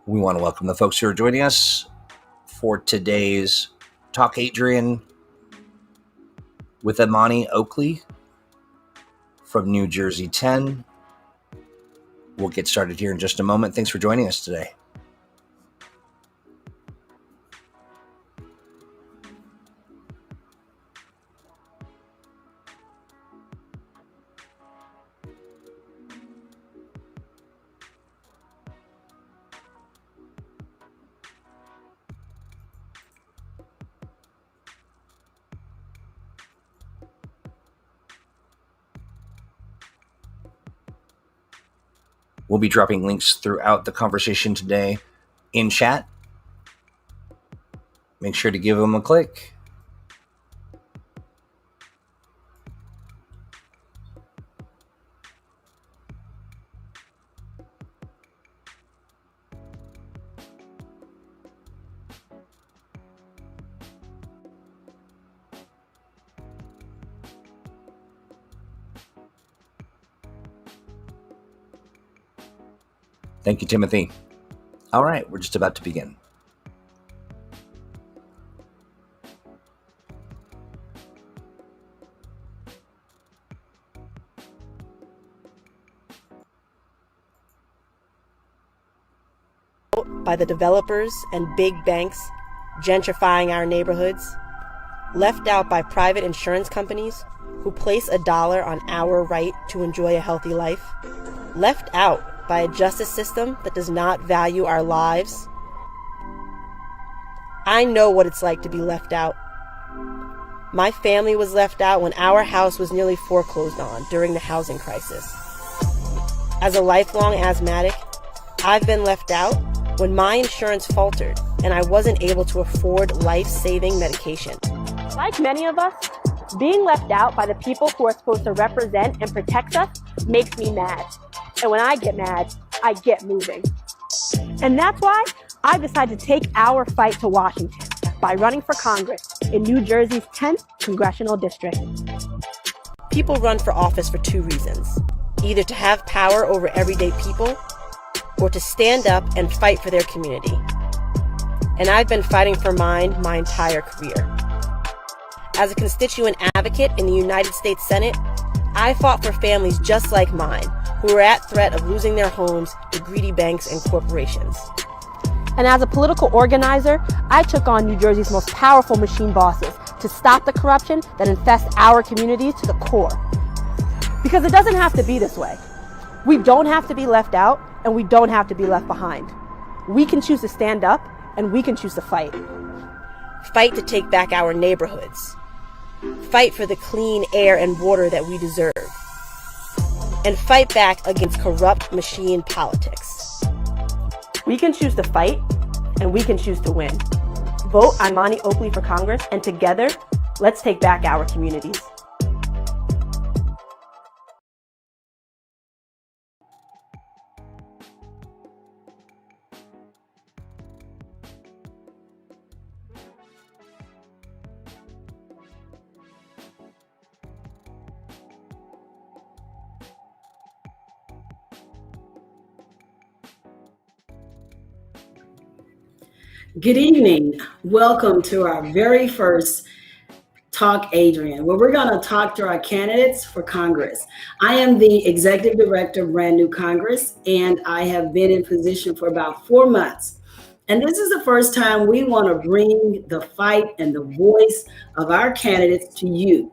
We want to welcome the folks who are joining us for today's Talk Adrienne with Imani Oakley from NJ10. We'll get started here in just a moment. Thanks for joining us today. We'll be dropping links throughout the conversation today in chat. Make sure to give them a click. Thank you, Timothy. All right, we're just about to begin. By the developers and big banks gentrifying our neighborhoods, left out by private insurance companies who place $1 on our right to enjoy a healthy life, left out by a justice system that does not value our lives. I know what it's like to be left out. My family was left out when our house was nearly foreclosed on during the housing crisis. As a lifelong asthmatic, I've been left out when my insurance faltered and I wasn't able to afford life-saving medication. Like many of us, being left out by the people who are supposed to represent and protect us makes me mad. And when I get mad, I get moving. And that's why I decided to take our fight to Washington by running for Congress in New Jersey's 10th Congressional District. People run for office for two reasons: either to have power over everyday people or to stand up and fight for their community. And I've been fighting for mine my entire career. As a constituent advocate in the United States Senate, I fought for families just like mine who were at threat of losing their homes to greedy banks and corporations. And as a political organizer, I took on New Jersey's most powerful machine bosses to stop the corruption that infests our communities to the core. Because it doesn't have to be this way. We don't have to be left out, and we don't have to be left behind. We can choose to stand up, and we can choose to fight. Fight to take back our neighborhoods. Fight for the clean air and water that we deserve. And fight back against corrupt machine politics. We can choose to fight, and we can choose to win. Vote Imani Oakley for Congress, and together, let's take back our communities. Good evening. Welcome to our very first Talk Adrienne, where we're going to talk to our candidates for Congress. I am the Executive Director of Brand New Congress, and I have been in position for about 4 months. And this is the first time we want to bring the fight and the voice of our candidates to you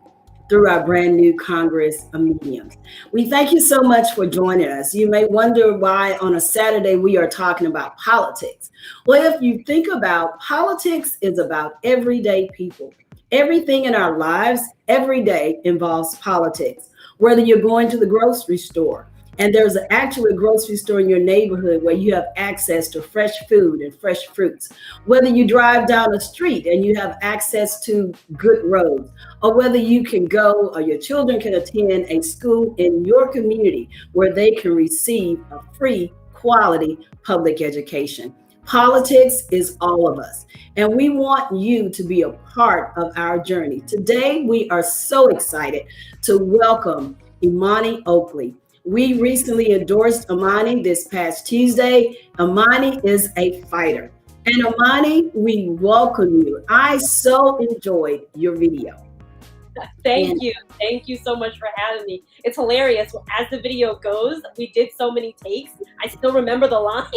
through our Brand New Congress mediums. We thank you so much for joining us. You may wonder why on a Saturday we are talking about politics. Well, if you think about politics, is about everyday people. Everything in our lives every day involves politics. Whether you're going to the grocery store, and there's actually a grocery store in your neighborhood where you have access to fresh food and fresh fruits. Whether you drive down the street and you have access to good roads, or whether you can go or your children can attend a school in your community where they can receive a free, quality public education. Politics is all of us, and we want you to be a part of our journey. Today, we are so excited to welcome Imani Oakley. We recently endorsed Imani this past Tuesday. Imani is a fighter. And Imani, we welcome you. I so enjoyed your video. Thank you. Thank you so much for having me. It's hilarious. As the video goes, we did so many takes. I still remember the line.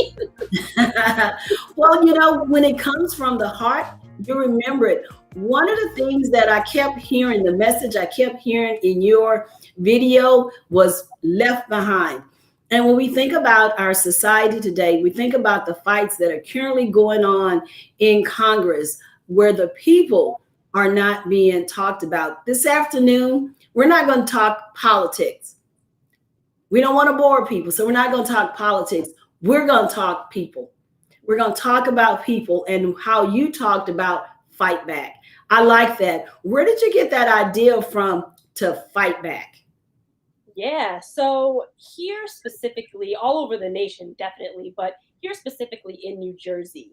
Well, you know, when it comes from the heart, you remember it. One of the things that I kept hearing, the message I kept hearing in your video was left behind. And when we think about our society today, we think about the fights that are currently going on in Congress, where the people are not being talked about. This afternoon, we're not going to talk politics. We don't want to bore people, so we're not going to talk politics. We're going to talk people. We're going to talk about people and how you talked about fight back. I like that. Where did you get that idea from to fight back? Yeah, so here specifically, all over the nation, definitely, but here specifically in New Jersey,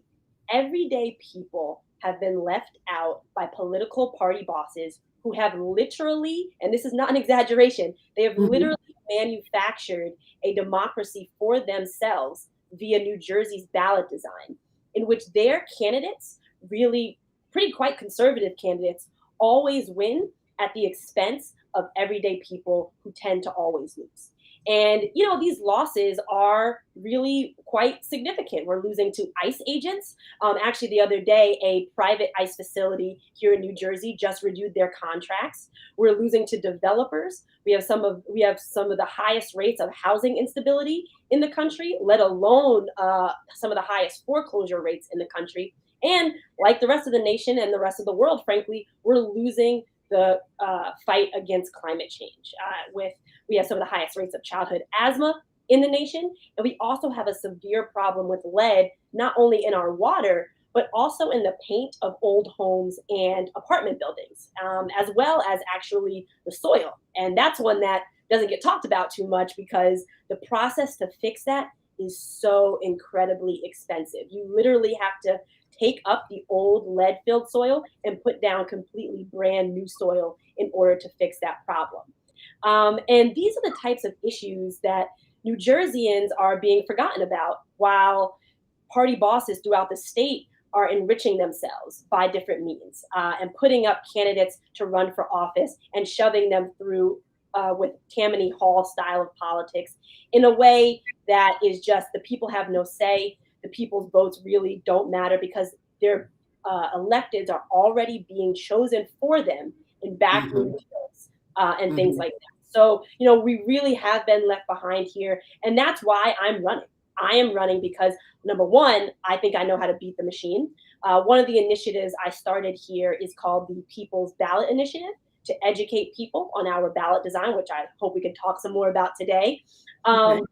everyday people have been left out by political party bosses who have literally, and this is not an exaggeration, they have literally manufactured a democracy for themselves via New Jersey's ballot design, in which their candidates, really pretty quite conservative candidates, always win at the expense of everyday people who tend to always lose. And, you know, these losses are really quite significant. We're losing to ICE agents. Actually, the other day, a private ICE facility here in New Jersey just renewed their contracts. We're losing to developers. We have some of the highest rates of housing instability in the country, let alone some of the highest foreclosure rates in the country. And like the rest of the nation and the rest of the world, frankly, we're losing the fight against climate change. We have some of the highest rates of childhood asthma in the nation, and we also have a severe problem with lead, not only in our water, but also in the paint of old homes and apartment buildings, as well as actually the soil. And that's one that doesn't get talked about too much because the process to fix that is so incredibly expensive. You literally have to take up the old lead-filled soil and put down completely brand new soil in order to fix that problem. And these are the types of issues that New Jerseyans are being forgotten about, while party bosses throughout the state are enriching themselves by different means and putting up candidates to run for office and shoving them through with Tammany Hall style of politics in a way that is just the people have no say. The people's votes really don't matter because their electeds are already being chosen for them in backroom deals and things like that. So, you know, we really have been left behind here. And that's why I'm running. I am running because, number one, I think I know how to beat the machine. One of the initiatives I started here is called the People's Ballot Initiative, to educate people on our ballot design, which I hope we can talk some more about today. But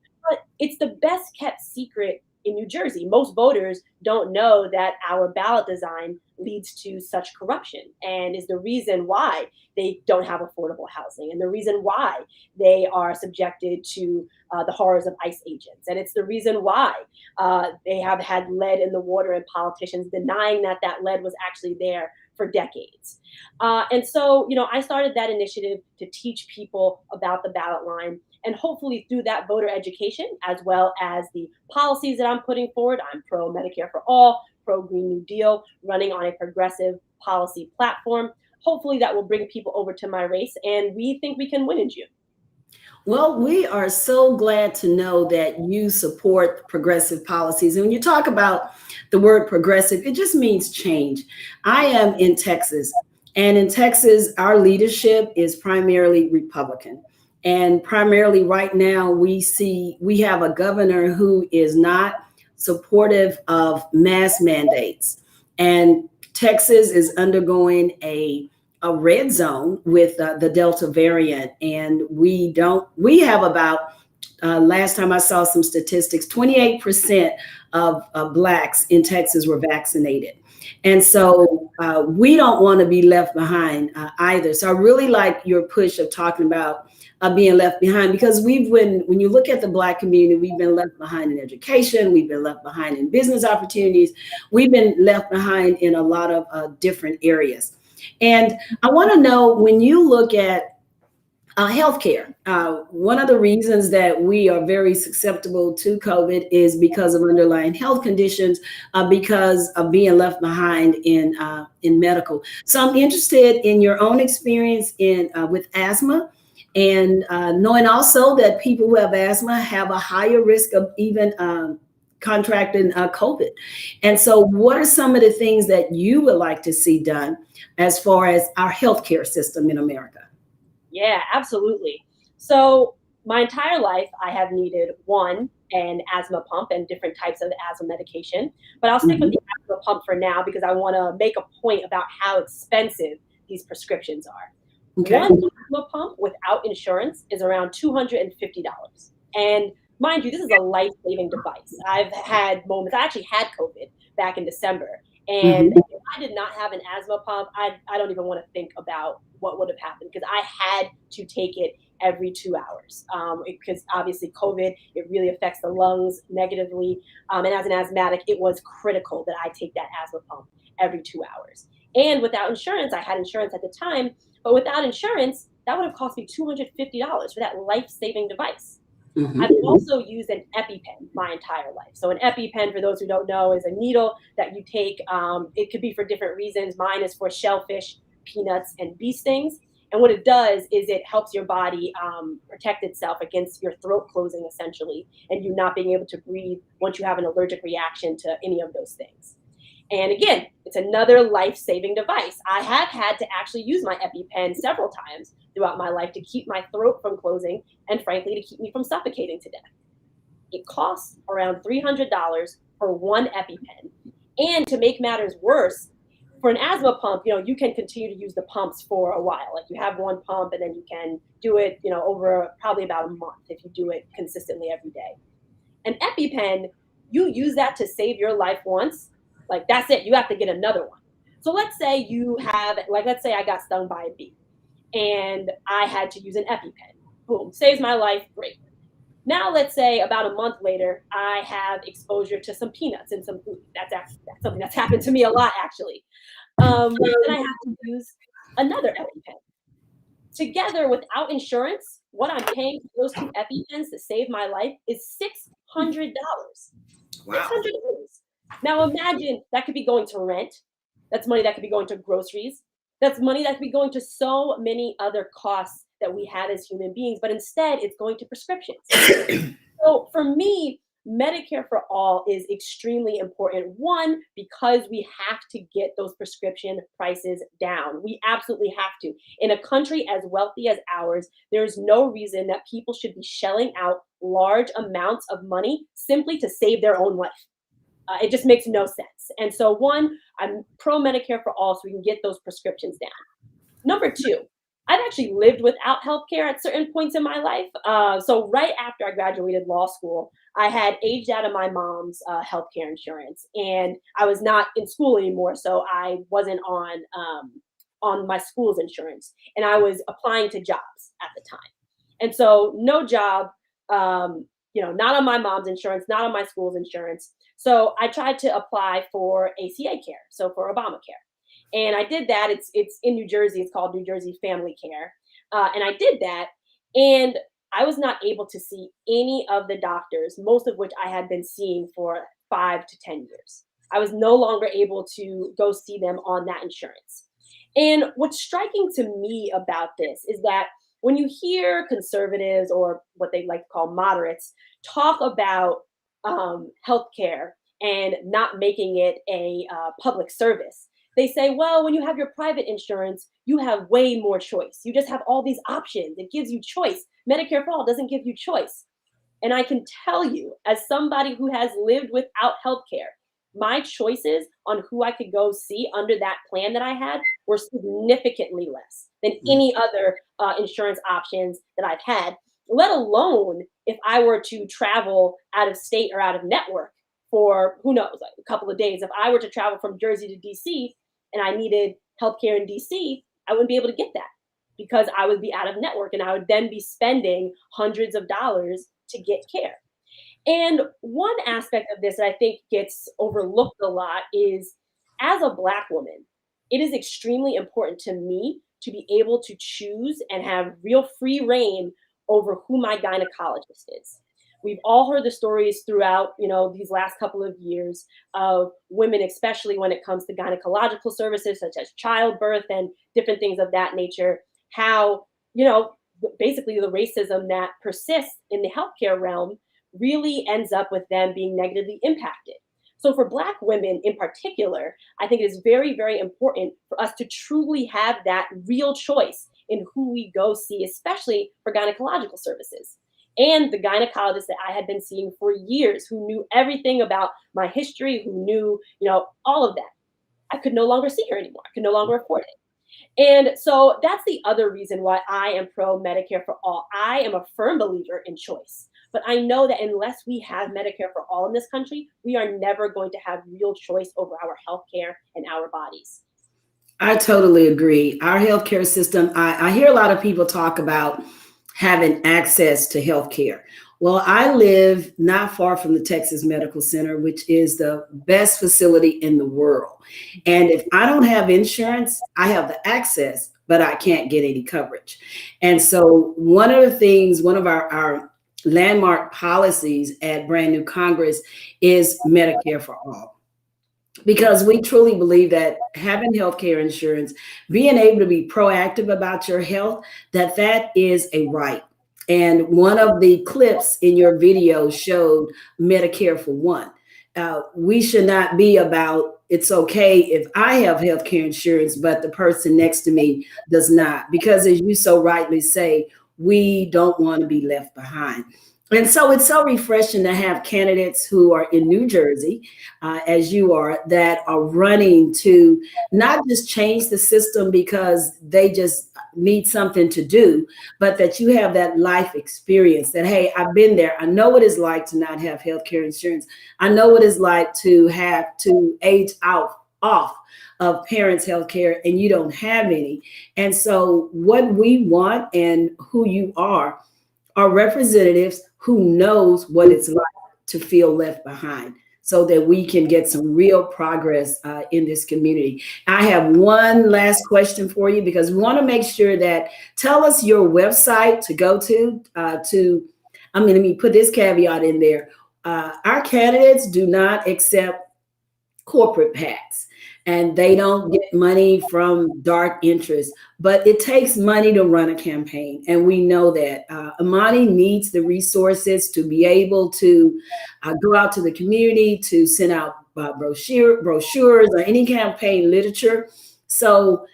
it's the best kept secret in New Jersey. Most voters don't know that our ballot design leads to such corruption and is the reason why they don't have affordable housing and the reason why they are subjected to the horrors of ICE agents. And it's the reason why they have had lead in the water and politicians denying that that lead was actually there for decades. And so, you know, I started that initiative to teach people about the ballot line. And hopefully through that voter education, as well as the policies that I'm putting forward, I'm pro Medicare for all, pro Green New Deal, running on a progressive policy platform. Hopefully that will bring people over to my race, and we think we can win in June. Well, we are so glad to know that you support progressive policies. And when you talk about the word progressive, it just means change. I am in Texas, and in Texas, our leadership is primarily Republican. And primarily right now, we have a governor who is not supportive of mask mandates. And Texas is undergoing a red zone with the Delta variant. And we have about, last time I saw some statistics, 28% of Blacks in Texas were vaccinated. And so we don't want to be left behind either. So I really like your push of talking about being left behind, because when you look at the Black community, we've been left behind in education, we've been left behind in business opportunities, we've been left behind in a lot of different areas. And I want to know, when you look at Healthcare. One of the reasons that we are very susceptible to COVID is because of underlying health conditions, because of being left behind in medical. So I'm interested in your own experience in with asthma, and knowing also that people who have asthma have a higher risk of even contracting COVID. And so, what are some of the things that you would like to see done as far as our healthcare system in America? Yeah, absolutely. So my entire life, I have needed an asthma pump and different types of asthma medication. But I'll stick with Mhm. the asthma pump for now because I want to make a point about how expensive these prescriptions are. Okay. One asthma pump without insurance is around $250. And mind you, this is a life-saving device. I've had moments, I actually had COVID back in December. And Mhm. if I did not have an asthma pump, I don't even want to think about what would have happened because I had to take it every 2 hours. Because obviously COVID, it really affects the lungs negatively. And as an asthmatic, it was critical that I take that asthma pump every 2 hours. And without insurance, I had insurance at the time, but without insurance, that would have cost me $250 for that life-saving device. I've Mhm. also used an Epi Pen my entire life. So an Epi Pen, for those who don't know, is a needle that you take. It could be for different reasons. Mine is for shellfish, peanuts, and bee stings. And what it does is it helps your body protect itself against your throat closing, essentially, and you not being able to breathe once you have an allergic reaction to any of those things. And again, it's another life-saving device. I have had to actually use my EpiPen several times throughout my life to keep my throat from closing and frankly to keep me from suffocating to death. It costs around $300 for one EpiPen. And to make matters worse, for an asthma pump, you can continue to use the pumps for a while. Like you have one pump and then you can do it, over probably about a month if you do it consistently every day. An EpiPen, you use that to save your life once, like that's it. You have to get another one. So let's say let's say I got stung by a bee and I had to use an EpiPen. Boom, saves my life. Great. Now let's say about a month later, I have exposure to some peanuts in some food. That's something that's happened to me a lot actually. Then I have to use another EpiPen. Together, without insurance, what I'm paying for those two EpiPens to save my life is $600. Wow. $600. Now imagine that could be going to rent. That's money that could be going to groceries. That's money that could be going to so many other costs that we have as human beings, but instead it's going to prescriptions. So for me, Medicare for all is extremely important. One, because we have to get those prescription prices down. We absolutely have to. In a country as wealthy as ours, there's no reason that people should be shelling out large amounts of money simply to save their own life. It just makes no sense. And so, one, I'm pro Medicare for all so we can get those prescriptions down. Number two, I've actually lived without healthcare at certain points in my life. So right after I graduated law school, I had aged out of my mom's healthcare insurance, and I was not in school anymore, so I wasn't on my school's insurance, and I was applying to jobs at the time, and so no job, not on my mom's insurance, not on my school's insurance. So I tried to apply for ACA care, so for Obamacare. And I did that. It's in New Jersey. It's called New Jersey Family Care, and I did that, and I was not able to see any of the doctors, most of which I had been seeing for 5 to 10 years. I was no longer able to go see them on that insurance. And what's striking to me about this is that when you hear conservatives or what they like to call moderates talk about healthcare and not making it a public service, they say, well, when you have your private insurance, you have way more choice. You just have all these options. It gives you choice. Medicare for all doesn't give you choice. And I can tell you, as somebody who has lived without healthcare, my choices on who I could go see under that plan that I had were significantly less than any other insurance options that I've had, let alone if I were to travel out of state or out of network for who knows, like a couple of days. If I were to travel from Jersey to DC and I needed healthcare in DC, I wouldn't be able to get that because I would be out of network and I would then be spending hundreds of dollars to get care. And one aspect of this that I think gets overlooked a lot is as a Black woman, it is extremely important to me to be able to choose and have real free reign over who my gynecologist is. We've all heard the stories throughout, these last couple of years of women, especially when it comes to gynecological services such as childbirth and different things of that nature, how, basically the racism that persists in the healthcare realm really ends up with them being negatively impacted. So for Black women in particular, I think it is very, very important for us to truly have that real choice in who we go see, especially for gynecological services. And the gynecologist that I had been seeing for years, who knew everything about my history, who knew, all of that, I could no longer see her anymore. I could no longer afford it. And so that's the other reason why I am pro Medicare for all. I am a firm believer in choice. But I know that unless we have Medicare for all in this country, we are never going to have real choice over our healthcare and our bodies. I totally agree. Our healthcare system, I hear a lot of people talk about having access to healthcare. Well, I live not far from the Texas Medical Center, which is the best facility in the world. And if I don't have insurance, I have the access, but I can't get any coverage. And so one of our landmark policies at Brand New Congress is Medicare for all. Because we truly believe that having healthcare insurance, being able to be proactive about your health, that is a right. And one of the clips in your video showed Medicare for one. We should not be about, it's okay if I have healthcare insurance, but the person next to me does not. Because as you so rightly say, we don't want to be left behind. And so it's so refreshing to have candidates who are in New Jersey, as you are, that are running to not just change the system because they just need something to do, but that you have that life experience that, hey, I've been there. I know what it's like to not have healthcare insurance. I know what it's like to have to age off of parents' healthcare and you don't have any. And so what we want and who you are representatives who knows what it's like to feel left behind so that we can get some real progress in this community. I have one last question for you because we want to make sure that tell us your website to go to, let me put this caveat in there. Our candidates do not accept corporate PACs. And they don't get money from dark interests, but it takes money to run a campaign. And we know that Imani needs the resources to be able to go out to the community, to send out brochures or any campaign literature. So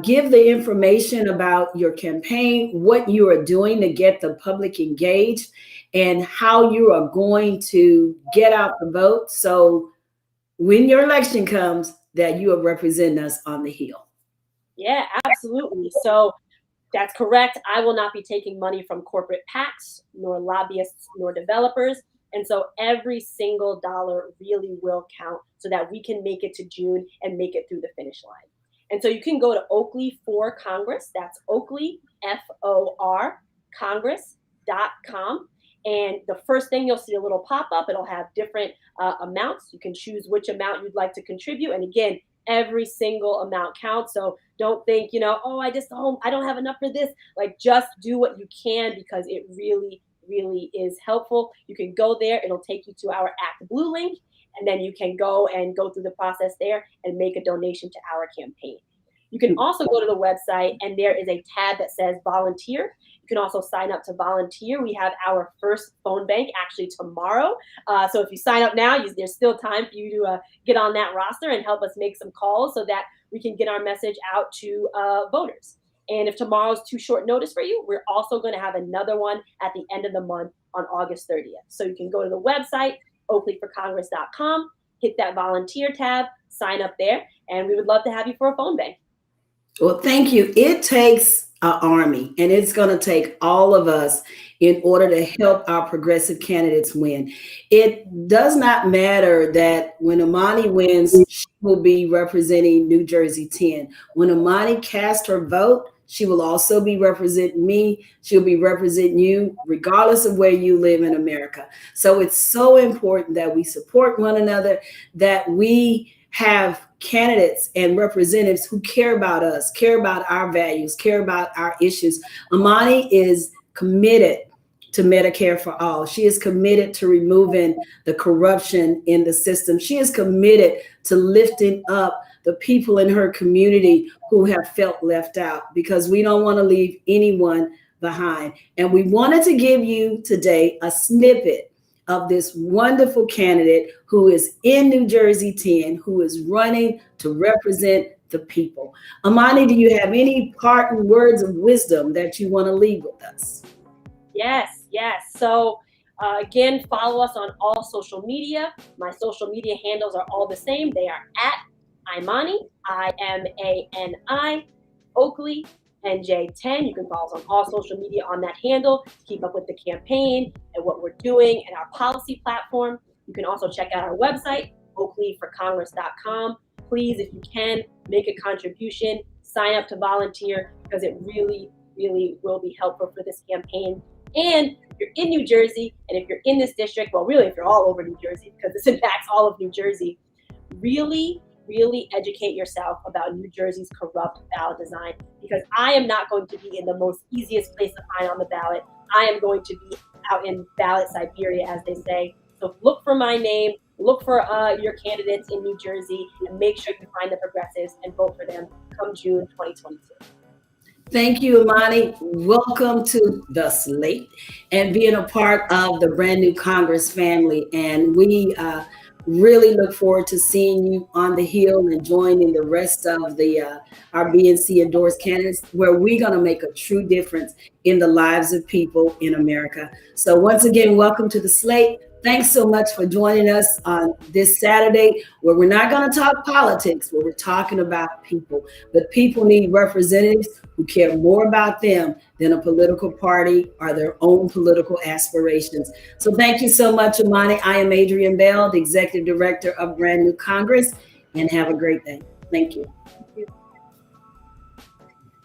give the information about your campaign, what you are doing to get the public engaged, and how you are going to get out the vote. So when your election comes, that you are representing us on the Hill. Yeah, absolutely. So that's correct. I will not be taking money from corporate PACs, nor lobbyists, nor developers. And so every single dollar really will count so that we can make it to June and make it through the finish line. And so you can go to Oakley for Congress. That's Oakley, FOR, Congress.com. And the first thing you'll see a little pop-up, it'll have different amounts. You can choose which amount you'd like to contribute. And again, every single amount counts. So don't think, I don't have enough for this. Like, just do what you can because it really, really is helpful. You can go there. It'll take you to our Act Blue link. And then you can go through the process there and make a donation to our campaign. You can also go to the website and there is a tab that says volunteer. You can also sign up to volunteer. We have our first phone bank actually tomorrow. So if you sign up now, there's still time for you to get on that roster and help us make some calls so that we can get our message out to voters. And if tomorrow's too short notice for you, we're also going to have another one at the end of the month on August 30th. So you can go to the website, oakleyforcongress.com, hit that volunteer tab, sign up there, and we would love to have you for a phone bank. Well, thank you. It takes an army, and it's going to take all of us in order to help our progressive candidates win. It does not matter that when Imani wins, she will be representing New Jersey 10. When Imani casts her vote, she will also be representing me. She'll be representing you, regardless of where you live in America. So it's so important that we support one another, that we have candidates and representatives who care about us, care about our values, care about our issues. Imani is committed to Medicare for all. She is committed to removing the corruption in the system. She is committed to lifting up the people in her community who have felt left out, because we don't want to leave anyone behind. And we wanted to give you today a snippet of this wonderful candidate who is in New Jersey 10, who is running to represent the people. Imani, do you have any parting words of wisdom that you want to leave with us? Yes. So again, follow us on all social media. My social media handles are all the same. They are at Imani, IMANI, Oakley, NJ10. You can follow us on all social media on that handle to keep up with the campaign and what we're doing and our policy platform. You can also check out our website, oakleyforcongress.com. Please, if you can, make a contribution, sign up to volunteer, because it really, really will be helpful for this campaign. And if you're in New Jersey, and if you're in this district, well, really, if you're all over New Jersey, because this impacts all of New Jersey, really educate yourself about New Jersey's corrupt ballot design, because I am not going to be in the most easiest place to find on the ballot. I am going to be out in ballot Siberia, as they say. So look for my name, look for your candidates in New Jersey, and make sure you find the progressives and vote for them come June 2022. Thank you, Imani. Welcome to the slate and being a part of the brand new Congress family. And we really look forward to seeing you on the Hill and joining the rest of the our BNC endorsed candidates, where we're going to make a true difference in the lives of people in America. So once again, welcome to the slate. Thanks so much for joining us on this Saturday, where we're not going to talk politics, where we're talking about people. But people need representatives who care more about them than a political party or their own political aspirations. So thank you so much, Imani. I am Adrienne Bell, the Executive Director of Brand New Congress, and have a great day. Thank you.